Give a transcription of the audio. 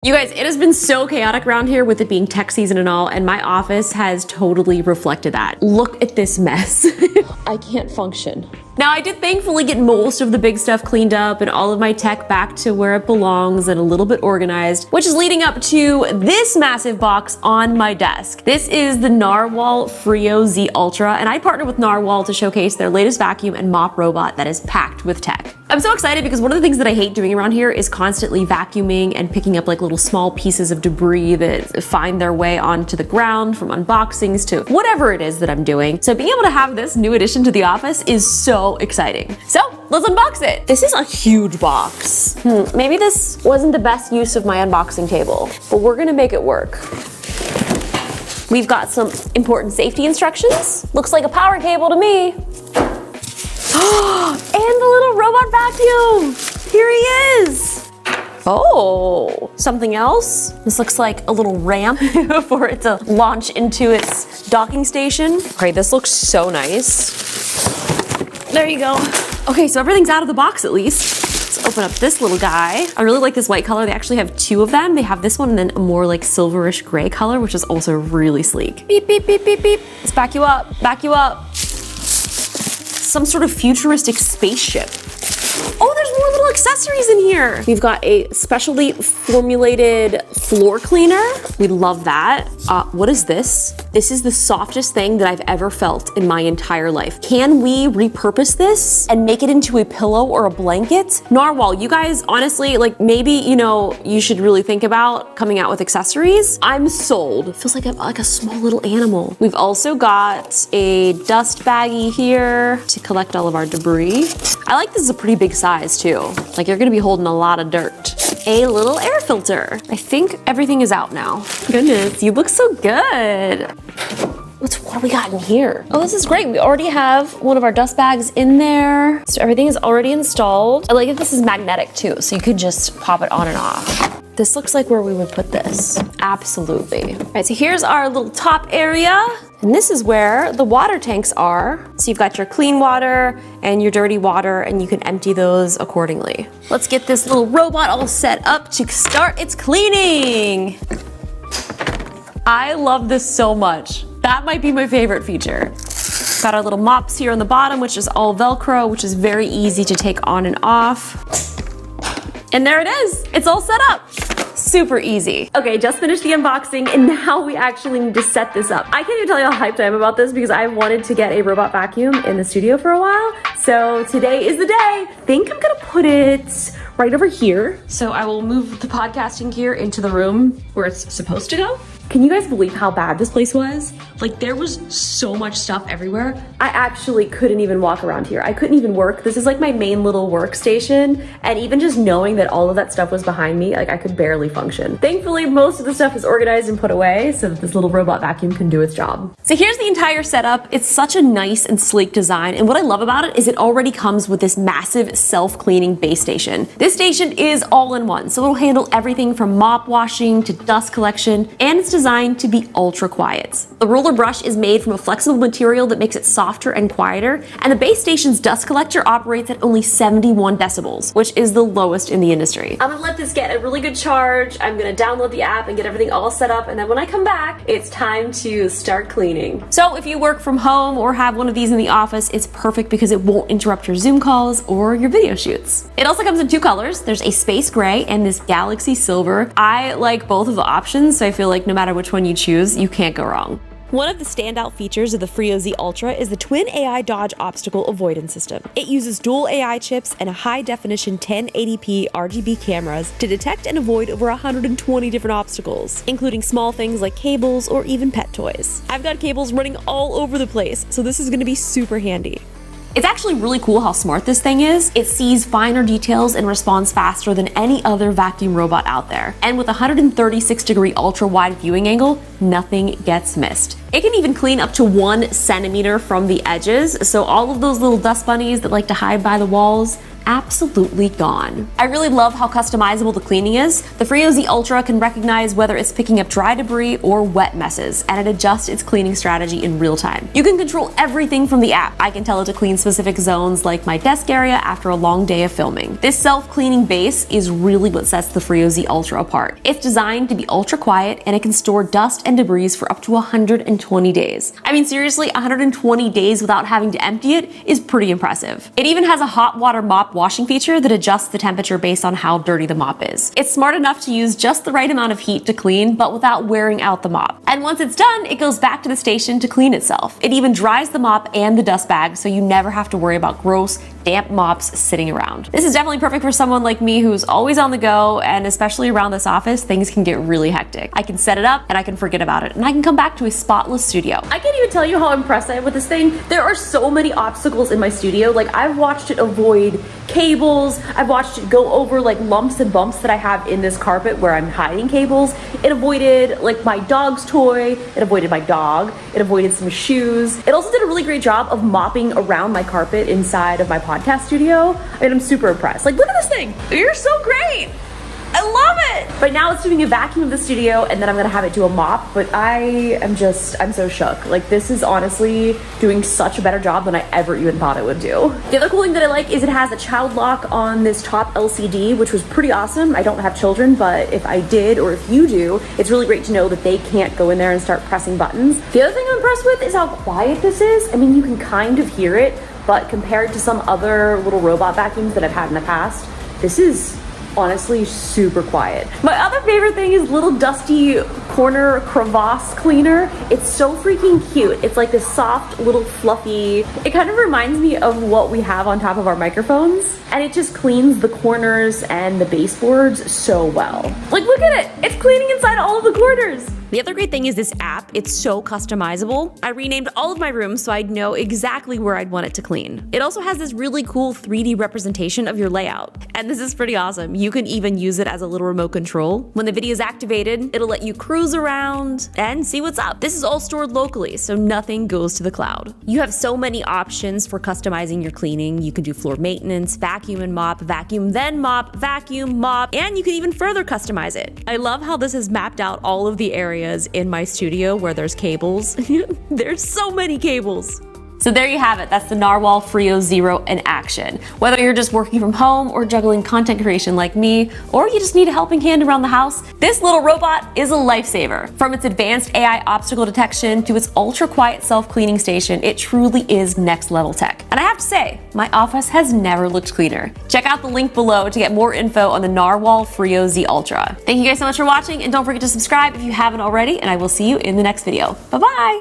You guys, it has been so chaotic around here with it being tech season and all, and my office has totally reflected that. Look at this mess. I can't function. Now, I did thankfully get most of the big stuff cleaned up and all of my tech back to where it belongs and a little bit organized, which is leading up to this massive box on my desk. This is the Narwal Freo Z Ultra, and I partnered with Narwal to showcase their latest vacuum and mop robot that is packed with tech. I'm so excited because one of the things that I hate doing around here is constantly vacuuming and picking up like little small pieces of debris that find their way onto the ground from unboxings to whatever it is that I'm doing. So being able to have this new addition to the office is so exciting. So let's unbox it. This is a huge box. Maybe this wasn't the best use of my unboxing table, but we're gonna make it work. We've got some important safety instructions. Looks like a power cable to me. And the little robot vacuum. Here he is. Oh, something else? This looks like a little ramp for it to launch into its docking station. Okay, this looks so nice. There you go. Okay, so everything's out of the box at least. Let's open up this little guy. I really like this white color. They actually have two of them. They have this one and then a more like silverish gray color, which is also really sleek. Beep, beep, beep, beep, beep. Let's back you up, back you up. Some sort of futuristic spaceship. Oh, there's more little accessories in here. We've got a specially formulated floor cleaner. We love that. What is this? This is the softest thing that I've ever felt in my entire life. Can we repurpose this and make it into a pillow or a blanket? Narwhal, you guys, honestly, like maybe, you know, you should really think about coming out with accessories. I'm sold. It feels like a small little animal. We've also got a dust baggie here to collect all of our debris. I like this is a pretty big size too. Like you're gonna be holding a lot of dirt. A little air filter. I think everything is out now. Goodness, you look so good. What do we got in here? Oh, this is great. We already have one of our dust bags in there. So everything is already installed. I like that this is magnetic too, so you could just pop it on and off. This looks like where we would put this. Absolutely. All right, so here's our little top area. And this is where the water tanks are. So you've got your clean water and your dirty water, and you can empty those accordingly. Let's get this little robot all set up to start its cleaning. I love this so much. That might be my favorite feature. Got our little mops here on the bottom, which is all Velcro, which is very easy to take on and off. And there it is. It's all set up. Super easy. Okay, just finished the unboxing and now we actually need to set this up. I can't even tell you how hyped I am about this because I've wanted to get a robot vacuum in the studio for a while. So today is the day. I think I'm gonna put it right over here. So I will move the podcasting gear into the room where it's supposed to go. Can you guys believe how bad this place was? Like there was so much stuff everywhere. I actually couldn't even walk around here. I couldn't even work. This is like my main little workstation. And even just knowing that all of that stuff was behind me, like I could barely function. Thankfully, most of the stuff is organized and put away so that this little robot vacuum can do its job. So here's the entire setup. It's such a nice and sleek design. And what I love about it is it already comes with this massive self-cleaning base station. This station is all in one. So it'll handle everything from mop washing to dust collection, and it's designed to be ultra quiet. The roller brush is made from a flexible material that makes it softer and quieter, and the base station's dust collector operates at only 71 decibels, which is the lowest in the industry. I'm gonna let this get a really good charge. I'm gonna download the app and get everything all set up, and then when I come back, it's time to start cleaning. So if you work from home or have one of these in the office, it's perfect because it won't interrupt your Zoom calls or your video shoots. It also comes in two colors. There's a space gray and this galaxy silver. I like both of the options, so I feel like no matter which one you choose, you can't go wrong. One of the standout features of the Freo Z Ultra is the Twin AI Dodge Obstacle Avoidance System. It uses dual AI chips and a high-definition 1080p RGB cameras to detect and avoid over 120 different obstacles, including small things like cables or even pet toys. I've got cables running all over the place, so this is going to be super handy. It's actually really cool how smart this thing is. It sees finer details and responds faster than any other vacuum robot out there. And with a 136-degree ultra-wide viewing angle, nothing gets missed. It can even clean up to 1 centimeter from the edges, so all of those little dust bunnies that like to hide by the walls, absolutely gone. I really love how customizable the cleaning is. The Freo Z Ultra can recognize whether it's picking up dry debris or wet messes, and it adjusts its cleaning strategy in real time. You can control everything from the app. I can tell it to clean specific zones like my desk area after a long day of filming. This self-cleaning base is really what sets the Freo Z Ultra apart. It's designed to be ultra quiet, and it can store dust and debris for up to 120 days. I mean, seriously, 120 days without having to empty it is pretty impressive. It even has a hot water mop washing feature that adjusts the temperature based on how dirty the mop is. It's smart enough to use just the right amount of heat to clean, but without wearing out the mop. And once it's done, it goes back to the station to clean itself. It even dries the mop and the dust bag, so you never have to worry about gross, damp mops sitting around. This is definitely perfect for someone like me who's always on the go, and especially around this office, things can get really hectic. I can set it up and I can forget about it, and I can come back to a spotless studio. I can't even tell you how impressed I am with this thing. There are so many obstacles in my studio. Like, I've watched it avoid cables. I've watched it go over like lumps and bumps that I have in this carpet where I'm hiding cables. It avoided like my dog's toy. It avoided my dog. It avoided some shoes. It also did a really great job of mopping around my carpet inside of my podcast studio. I mean, I'm super impressed. Like, look at this thing. You're so great. I love it! But now it's doing a vacuum of the studio, and then I'm gonna have it do a mop, but I'm so shook. Like, this is honestly doing such a better job than I ever even thought it would do. The other cool thing that I like is it has a child lock on this top LCD, which was pretty awesome. I don't have children, but if I did, or if you do, it's really great to know that they can't go in there and start pressing buttons. The other thing I'm impressed with is how quiet this is. I mean, you can kind of hear it, but compared to some other little robot vacuums that I've had in the past, this is honestly super quiet. My other favorite thing is little dusty corner crevasse cleaner. It's so freaking cute. It's like this soft little fluffy, it kind of reminds me of what we have on top of our microphones, and it just cleans the corners and the baseboards so well. Like, look at it. It's cleaning inside all of the corners. The other great thing is this app. It's so customizable. I renamed all of my rooms so I'd know exactly where I'd want it to clean. It also has this really cool 3D representation of your layout. And this is pretty awesome. You can even use it as a little remote control. When the video is activated, it'll let you cruise around and see what's up. This is all stored locally, so nothing goes to the cloud. You have so many options for customizing your cleaning. You can do floor maintenance, vacuum and mop, vacuum then mop, vacuum, mop, and you can even further customize it. I love how this has mapped out all of the areas in my studio where there's cables. There's so many cables. So there you have it. That's the Narwal Freo Zero in action. Whether you're just working from home or juggling content creation like me, or you just need a helping hand around the house, this little robot is a lifesaver. From its advanced AI obstacle detection to its ultra quiet self-cleaning station, it truly is next level tech. And I have to say, my office has never looked cleaner. Check out the link below to get more info on the Narwal Freo Z Ultra. Thank you guys so much for watching, and don't forget to subscribe if you haven't already, and I will see you in the next video. Bye-bye!